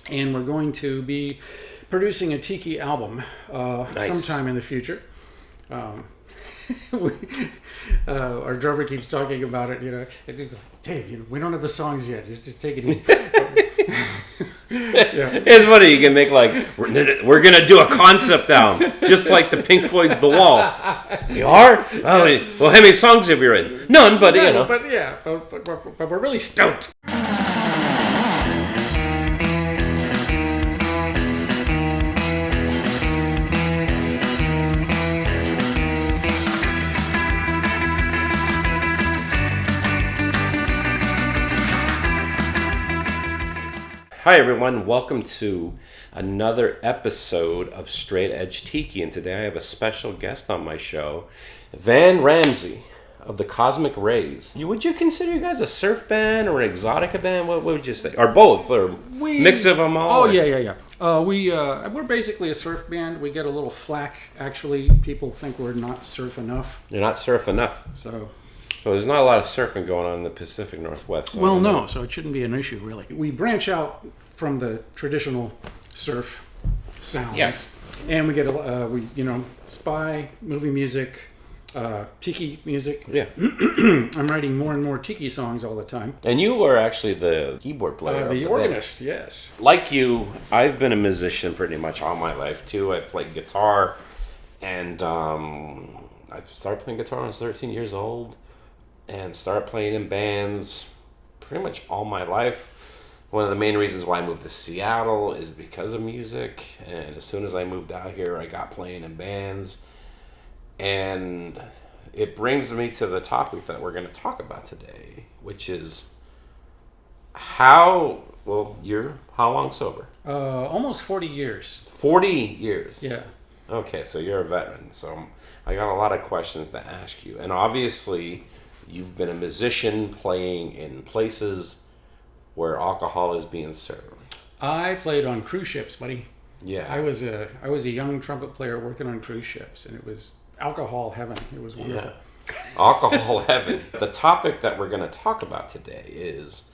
and we're going to be producing a Tiki album sometime in the future. we, our drummer keeps talking about it, and he's like, Dave, we don't have the songs yet. Just take it easy. It's funny. You can make we're gonna do a concept album, just like the Pink Floyd's The Wall. You are? Oh, well, how many songs have you written? None, but But we're really stoked. Hi everyone, welcome to another episode of Straight Edge Tiki, and today I have a special guest on my show, Van Ramsey of the Cosmic Rays. Would you consider you guys a surf band or an exotica band? What would you say? Or both? Or mix of them all? Oh, yeah. We're basically a surf band. We get a little flack, actually. People think we're not surf enough. You're not surf enough? Well, there's not a lot of surfing going on in the Pacific Northwest. So it shouldn't be an issue, really. We branch out from the traditional surf sounds. Yes. And we get, spy, movie music, Tiki music. Yeah. I'm writing more and more Tiki songs all the time. And you were actually the keyboard player. The organist, yes. Like you, I've been a musician pretty much all my life, too. I played guitar, and I started playing guitar when I was 13 years old. And started playing in bands pretty much all my life. One of the main reasons why I moved to Seattle is because of music. And as soon as I moved out here, I got playing in bands. And it brings me to the topic that we're going to talk about today, which is you're how long sober? Almost 40 years. 40 years? Yeah. Okay, so you're a veteran. So I got a lot of questions to ask you. And obviously, you've been a musician playing in places where alcohol is being served. I played on cruise ships, buddy. Yeah. I was a young trumpet player working on cruise ships, and it was alcohol heaven. It was wonderful. Yeah. Alcohol heaven. The topic that we're going to talk about today is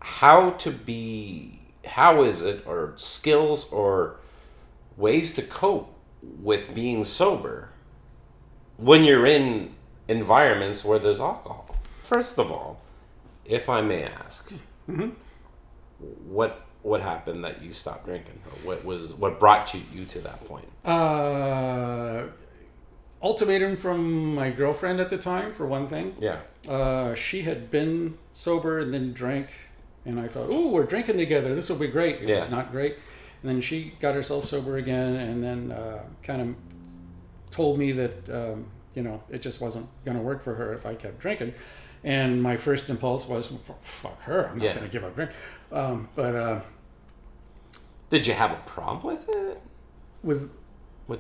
how is it, or skills or ways to cope with being sober when you're in environments where there's alcohol. First of all, if I may ask, what happened that you stopped drinking? Or what brought you to that point? Ultimatum from my girlfriend at the time, for one thing. Yeah. She had been sober and then drank, and I thought, we're drinking together. This will be great. It was not great. And then she got herself sober again, and then kind of told me that it just wasn't going to work for her if I kept drinking. And my first impulse was, fuck her, I'm not going to give up drink. Did you have a problem with it? With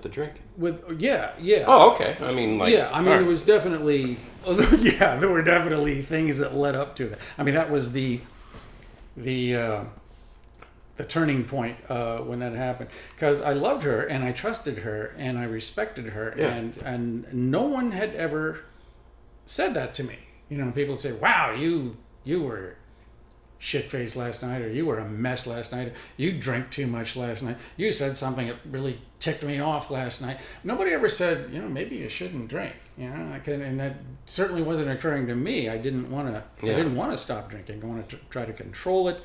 the drinking? Yeah. Oh, okay. There was definitely, there were definitely things that led up to that. I mean, that was the turning point when that happened, because I loved her and I trusted her and I respected her, and no one had ever said that to me. People would say, "Wow, you were shit-faced last night," or "You were a mess last night," "You drank too much last night," "You said something that really ticked me off last night." Nobody ever said, maybe you shouldn't drink. And that certainly wasn't occurring to me. I didn't want to. I didn't want to stop drinking. I wanted to try to control it.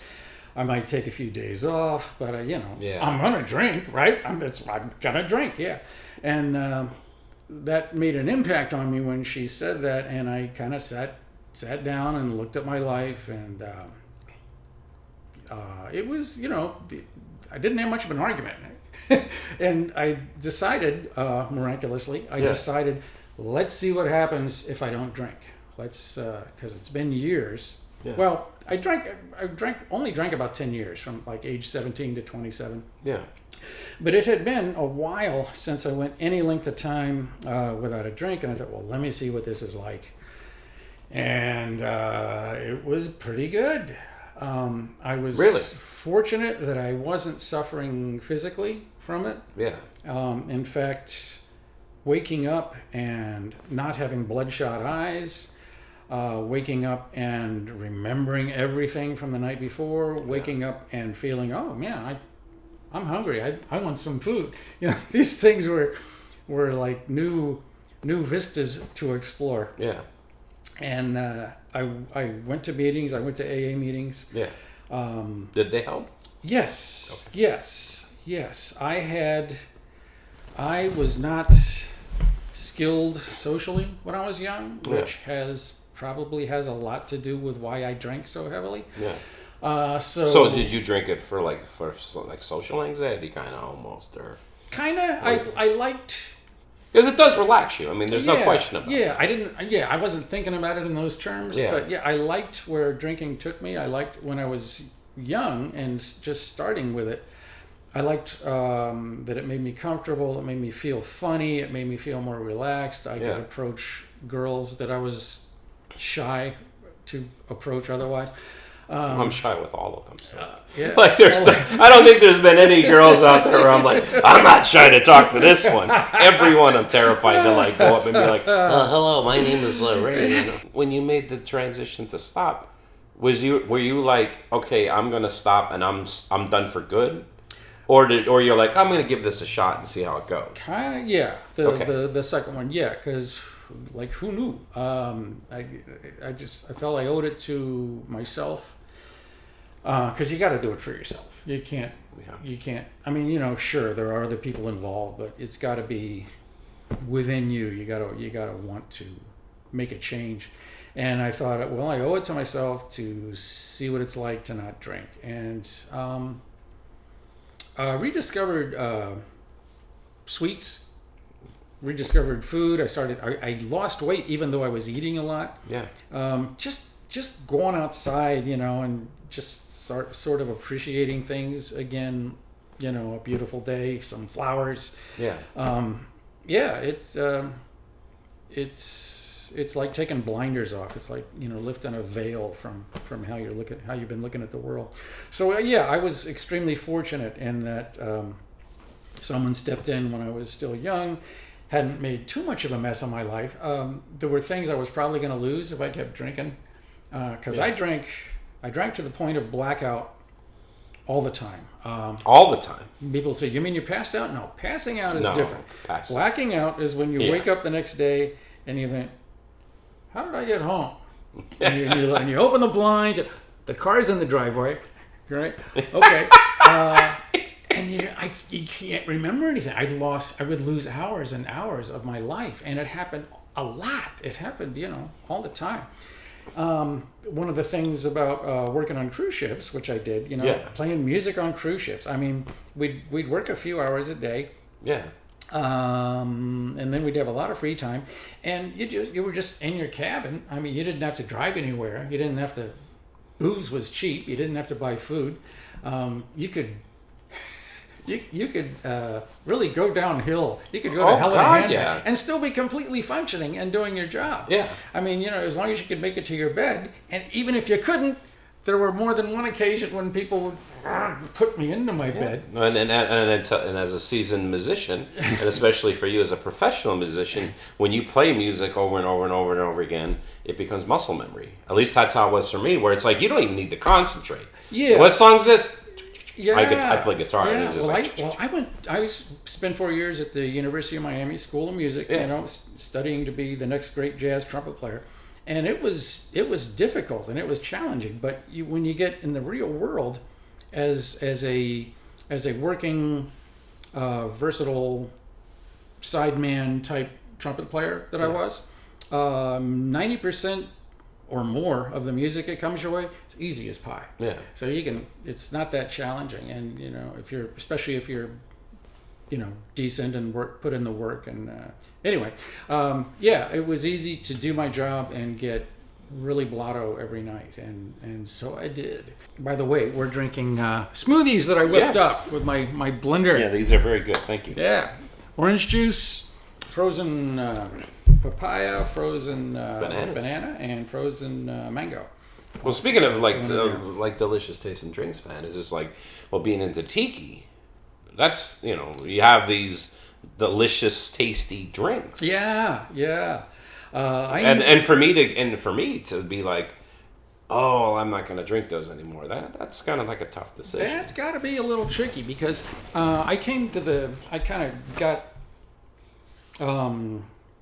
I might take a few days off, but I'm gonna drink, right? I'm gonna drink, yeah. And that made an impact on me when she said that, and I kind of sat down and looked at my life, and it was, I didn't have much of an argument, and I decided, miraculously, decided, let's see what happens if I don't drink. Let's, because it's been years. Yeah. Well, I only drank about 10 years, from like age 17 to 27. Yeah. But it had been a while since I went any length of time without a drink, and I thought, well, let me see what this is like. And it was pretty good. I was fortunate that I wasn't suffering physically from it. Yeah. In fact, waking up and not having bloodshot eyes, waking up and remembering everything from the night before, waking up and feeling, oh man, I'm hungry. I want some food. You know, these things were like new vistas to explore. Yeah. And I went to meetings. I went to AA meetings. Yeah. Did they help? Yes. Okay. Yes. I was not skilled socially when I was young, which probably has a lot to do with why I drank so heavily. Yeah. So did you drink it for social anxiety kind of almost, or kind of? I liked. Because it does relax you. I mean, there's no question about it. Yeah, I wasn't thinking about it in those terms. Yeah. But I liked where drinking took me. I liked when I was young and just starting with it. I liked that it made me comfortable. It made me feel funny. It made me feel more relaxed. I could approach girls that I was shy to approach otherwise. I'm shy with all of them. So. Yeah. I don't think there's been any girls out there where I'm like, I'm not shy to talk to this one. Everyone I'm terrified to go up and be like, hello, my name is Ray. You know? When you made the transition to stop, were you like, okay, I'm gonna stop and I'm done for good, or you're like, I'm gonna give this a shot and see how it goes? Kind of, yeah. The second one, yeah, because. Like, who knew? I felt I owed it to myself, because you got to do it for yourself. You can't. I mean, sure, there are other people involved, but it's got to be within you. You gotta want to make a change. And I thought, well, I owe it to myself to see what it's like to not drink. And rediscovered sweets. Rediscovered food. I lost weight even though I was eating a lot. Yeah. Just going outside, and just sort of appreciating things again. A beautiful day, some flowers. Yeah. It's like taking blinders off. It's like lifting a veil from how you've been looking at the world. So I was extremely fortunate in that someone stepped in when I was still young. Hadn't made too much of a mess of my life. There were things I was probably going to lose if I kept drinking, because I drank to the point of blackout all the time. All the time. People say, "You mean you passed out?" No, passing out is different. Blacking out is when you wake up the next day and you think, "How did I get home?" and you open the blinds. The car's in the driveway, right? Okay. And you can't remember anything. I would lose hours and hours of my life, and it happened a lot. It happened, all the time. One of the things about working on cruise ships, which I did, playing music on cruise ships. I mean, we'd work a few hours a day. Yeah. And then we'd have a lot of free time, and you were just in your cabin. I mean, you didn't have to drive anywhere. You didn't have to. Booze was cheap. You didn't have to buy food. You could. You could really go downhill. You could go to hell in a handbasket and still be completely functioning and doing your job. Yeah. I mean, as long as you could make it to your bed, and even if you couldn't, there were more than one occasion when people would put me into my bed. And as a seasoned musician, and especially for you as a professional musician, when you play music over and over and over and over again, it becomes muscle memory. At least that's how it was for me, where it's like you don't even need to concentrate. Yeah. What song's this? Yeah, I play guitar. Yeah. And it's just I spent 4 years at the University of Miami School of Music. Studying to be the next great jazz trumpet player, and it was difficult and it was challenging. But when you get in the real world, as a working, versatile sideman type trumpet player that I was, 90% or more of the music that comes your way, it's easy as pie. Yeah. So it's not that challenging, and especially if you're decent and put in the work, and anyway, it was easy to do my job and get really blotto every night, and so I did. By the way, we're drinking smoothies that I whipped up with my blender. Yeah, these are very good. Thank you. Yeah, orange juice, frozen papaya, frozen banana, and frozen mango. Well, speaking of like delicious tasting drinks, fan, is just being into Tiki. That's you have these delicious, tasty drinks. Yeah. And for me to be like, oh, I'm not going to drink those anymore. That's kind of like a tough decision. That's got to be a little tricky because I kind of got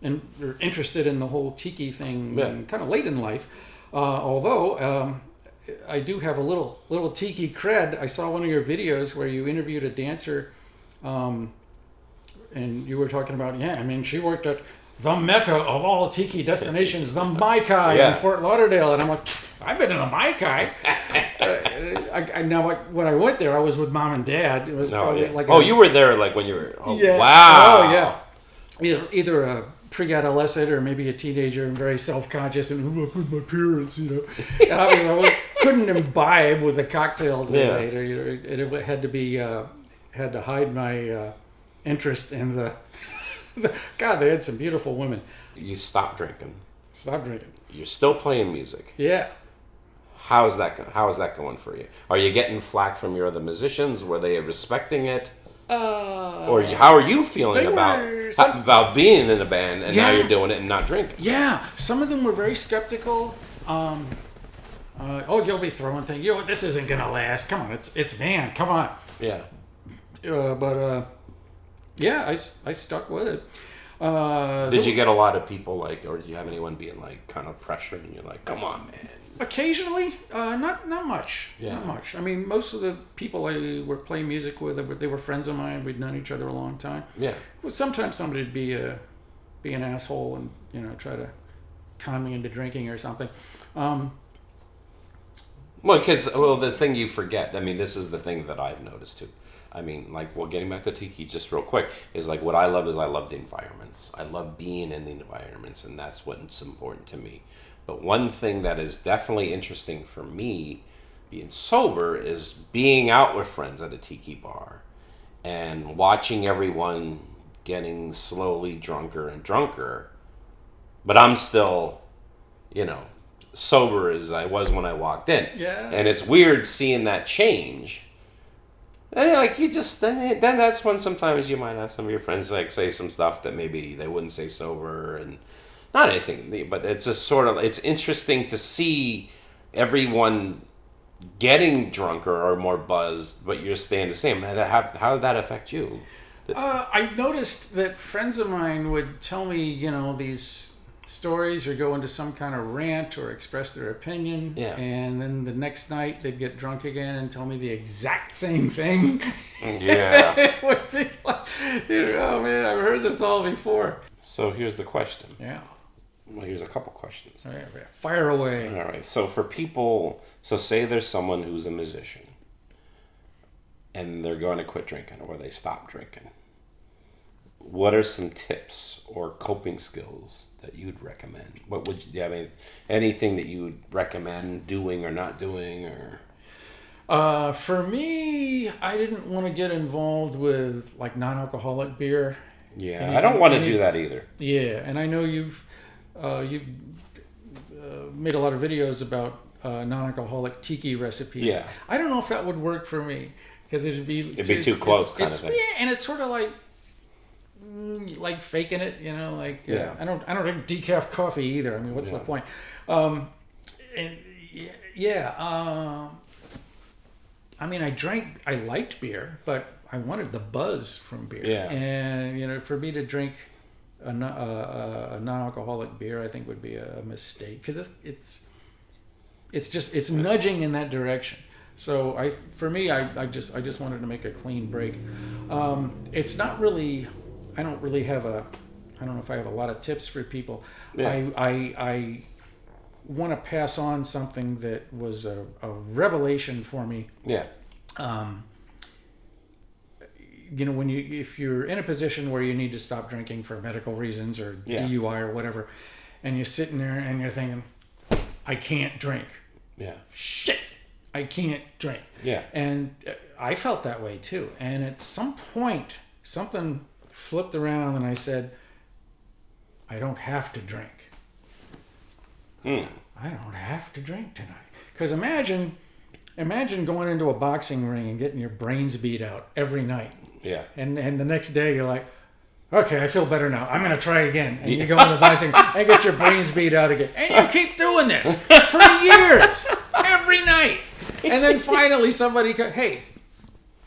interested in the whole Tiki thing kind of late in life. Although I do have a little Tiki cred. I saw one of your videos where you interviewed a dancer, and you were talking about, she worked at the Mecca of all Tiki destinations, the Maikai in Fort Lauderdale. And I'm like, I've been to the Maikai. When I went there, I was with Mom and Dad. It was you were there like when you were... Oh, yeah. Wow. Oh, yeah. Either a pre-adolescent or maybe a teenager and very self-conscious and look with my parents, And obviously I couldn't imbibe with the cocktails they made. It had to be... had to hide my interest in the... God, they had some beautiful women. You stopped drinking. Stop drinking. You're still playing music. Yeah. How is that going for you? Are you getting flack from your other musicians? Were they respecting it? Or how are you feeling about being in a band and now you're doing it and not drinking? Yeah, some of them were very skeptical. You'll be throwing things. This isn't gonna last. Come on, it's Van. Come on. Yeah. I stuck with it. Did you get a lot of people or did you have anyone being kind of pressuring you, come on, man? Occasionally, not much. Yeah. Not much. I mean, most of the people I were playing music with, they were friends of mine. We'd known each other a long time. Yeah. Well, sometimes somebody would be an asshole and try to con me into drinking or something. The thing you forget. I mean, this is the thing that I've noticed too. I mean, getting back to Tiki just real quick, is what I love the environments. I love being in the environments, and that's what's important to me. But one thing that is definitely interesting for me, being sober, is being out with friends at a Tiki bar and watching everyone getting slowly drunker and drunker. But I'm still, sober as I was when I walked in. Yeah. And it's weird seeing that change. And then that's when sometimes you might have some of your friends say some stuff that maybe they wouldn't say sober, and not anything, but it's just it's interesting to see everyone getting drunker or more buzzed, but you're staying the same. How did that affect you? I noticed that friends of mine would tell me, these stories or go into some kind of rant or express their opinion. Yeah. And then the next night they'd get drunk again and tell me the exact same thing. Yeah. It would be oh man, I've heard this all before. So here's the question. Yeah. Well, here's a couple questions. All right, fire away. All right. So for people, say there's someone who's a musician and they're going to quit drinking or they stop drinking. What are some tips or coping skills that you'd recommend? What would you? I mean, anything that you would recommend doing or not doing, or? For me, I didn't want to get involved with non-alcoholic beer. Yeah, I don't want to do that either. Yeah, and I know you've made a lot of videos about non-alcoholic Tiki recipe. Yeah, I don't know if that would work for me because it'd be too close, kind of thing. Yeah, and it's sort of like faking it, Yeah. I don't drink decaf coffee either. I mean, what's the point? I mean, I liked beer, but I wanted the buzz from beer. Yeah. And for me to drink a non-alcoholic beer, I think would be a mistake because it's nudging in that direction. So I just wanted to make a clean break. It's not really. I don't know if I have a lot of tips for people. Yeah. I want to pass on something that was a revelation for me. Yeah. If you're in a position where you need to stop drinking for medical reasons or DUI or whatever, and you're sitting there and you're thinking, I can't drink. Yeah. Shit, I can't drink. Yeah. And I felt that way too. And at some point, something flipped around and I said, I don't have to drink. I don't have to drink tonight. Because imagine going into a boxing ring and getting your brains beat out every night. Yeah. And the next day you're like, okay, I feel better now. I'm going to try again. And you go in the bicycle and get your brains beat out again. And you keep doing this for years, every night. And then finally somebody goes, hey,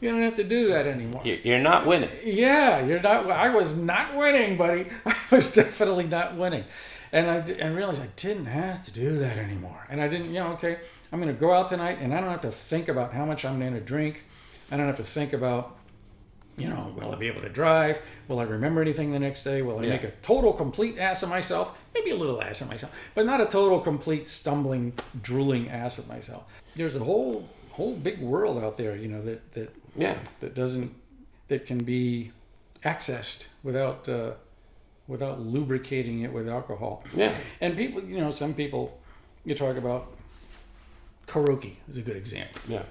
you don't have to do that anymore. You're not winning. Yeah, you're not. I was not winning, buddy. I was definitely not winning. And I realized I didn't have to do that anymore. And I didn't, okay, I'm going to go out tonight and I don't have to think about how much I'm going to drink. I don't have to think about, will I be able to drive? Will I remember anything the next day? Will I make a total, complete ass of myself? Maybe a little ass of myself, but not a total, complete, stumbling, drooling ass of myself. There's a whole big world out there, that can be accessed without lubricating it with alcohol. Yeah. And people, some people, you talk about karaoke is a good example. Yeah.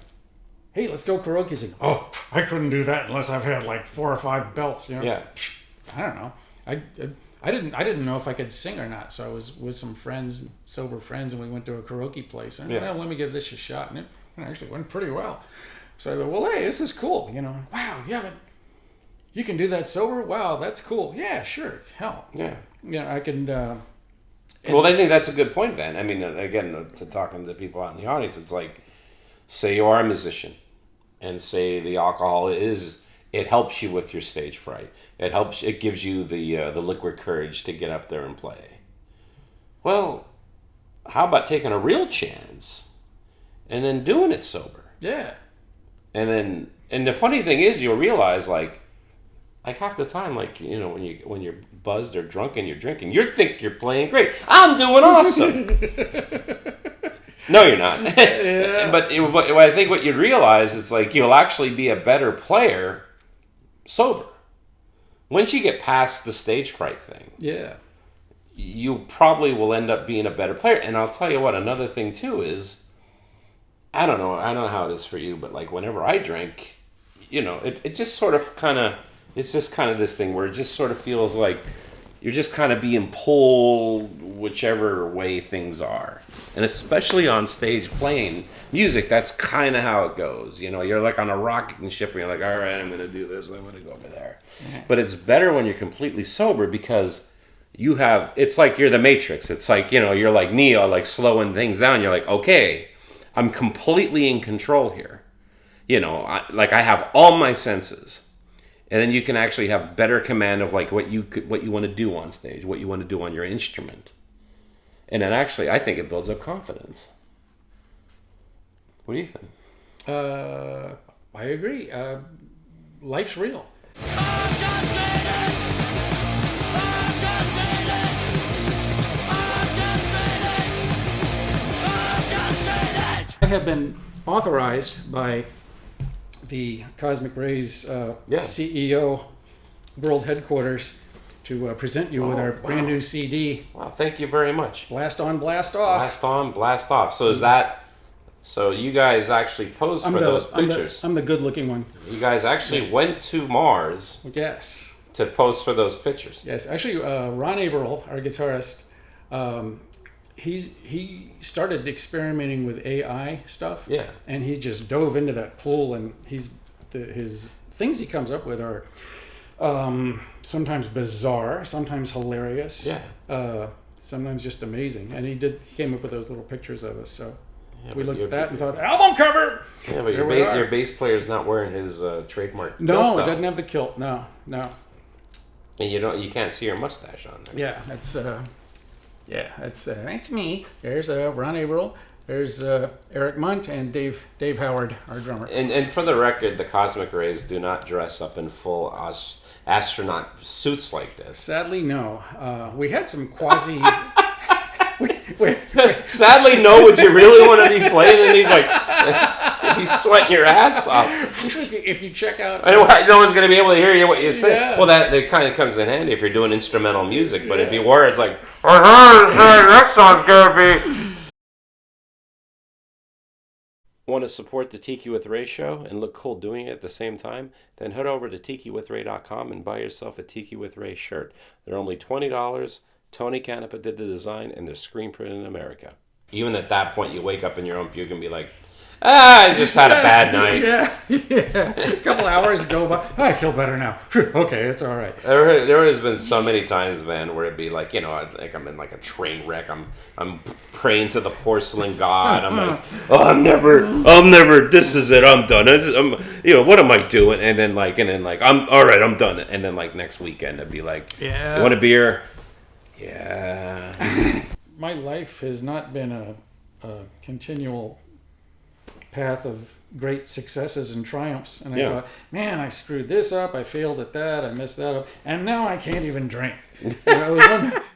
Hey, let's go karaoke sing. Oh, I couldn't do that unless I've had like 4 or 5 belts. Yeah. I don't know. I didn't know if I could sing or not. So I was with some friends, sober friends, and we went to a karaoke place. And well, let me give this a shot, and it actually went pretty well. So I thought, well, hey, this is cool. Wow, you can do that sober? Wow, that's cool. Yeah, sure. Hell. Yeah. I can. Well, I think that's a good point, Van. I mean, again, to talking to people out in the audience, it's like, say you are a musician, and say the alcohol it helps you with your stage fright. It gives you the liquid courage to get up there and play. Well, how about taking a real chance and then doing it sober? Yeah. And the funny thing is, you'll realize like half the time, when you're buzzed or drunk and you're drinking, you think you're playing great. I'm doing awesome. No, you're not. Yeah. But I think what you'd realize, it's like you'll actually be a better player sober. Once you get past the stage fright thing, you probably will end up being a better player. And I'll tell you what, another thing too is, I don't know how it is for you, but like whenever I drink, it just sort of it's just kind of this thing where it just sort of feels like you're just kind of being pulled whichever way things are. And especially on stage playing music, that's kind of how it goes. You're like on a rocket ship and you're like, all right, I'm going to do this and I'm going to go over there. Mm-hmm. But it's better when you're completely sober because it's like you're the Matrix. It's like, you're like Neo, like slowing things down. You're like, okay, I'm completely in control here. I have all my senses. And then you can actually have better command of like what you want to do on stage, what you want to do on your instrument. And then actually, I think it builds up confidence. What do you think? I agree. Life's real. I have been authorized by the Cosmic Rays CEO World Headquarters to present you with our brand new CD. Wow, thank you very much. Blast on, blast off. Blast on, blast off. So is that... So you guys actually posed for those pictures. I'm the good-looking one. You guys actually went to Mars. Yes. To pose for those pictures. Yes. Actually, Ron Averill, our guitarist, he started experimenting with AI stuff. Yeah. And he just dove into that pool, and his things he comes up with are sometimes bizarre, sometimes hilarious. Yeah. Sometimes just amazing. And he came up with those little pictures of us. So we looked at that and thought, album cover. Yeah, but your bass player's not wearing his trademark. No, it doesn't have the kilt. No. And you can't see your mustache on there. Yeah, that's me. There's Ron Averill. There's Eric Munt and Dave Howard, our drummer. And for the record, the Cosmic Rays do not dress up in full astronaut suits like this. Sadly, no. We had some quasi. Sadly, no. Would you really want to be playing? And he's like, he's sweating your ass off. If you check out, no one's going to be able to hear what you say. Yeah. Well, that kind of comes in handy if you're doing instrumental music. But if you were, it's like, that song's gonna be. Want to support the Tiki with Ray show and look cool doing it at the same time? Then head over to tikiwithray.com and buy yourself a Tiki with Ray shirt. They're only $20. Tony Canepa did the design, and they're screen printed in America. Even at that point, you wake up in your own puke and be like, I just had a bad night. Yeah. A couple hours go by. Oh, I feel better now. Okay, it's all right. There has been so many times, man, where it'd be like, like I'm in like a train wreck. I'm praying to the porcelain god. I'm like, oh, I'm never. This is it. I'm done. What am I doing? And then I'm all right. I'm done. And then like next weekend, I'd be like, Yeah. You want a beer? Yeah. My life has not been a continual path of great successes and triumphs, and I thought, man, I screwed this up, I failed at that, I messed that up, and now I can't even drink. It was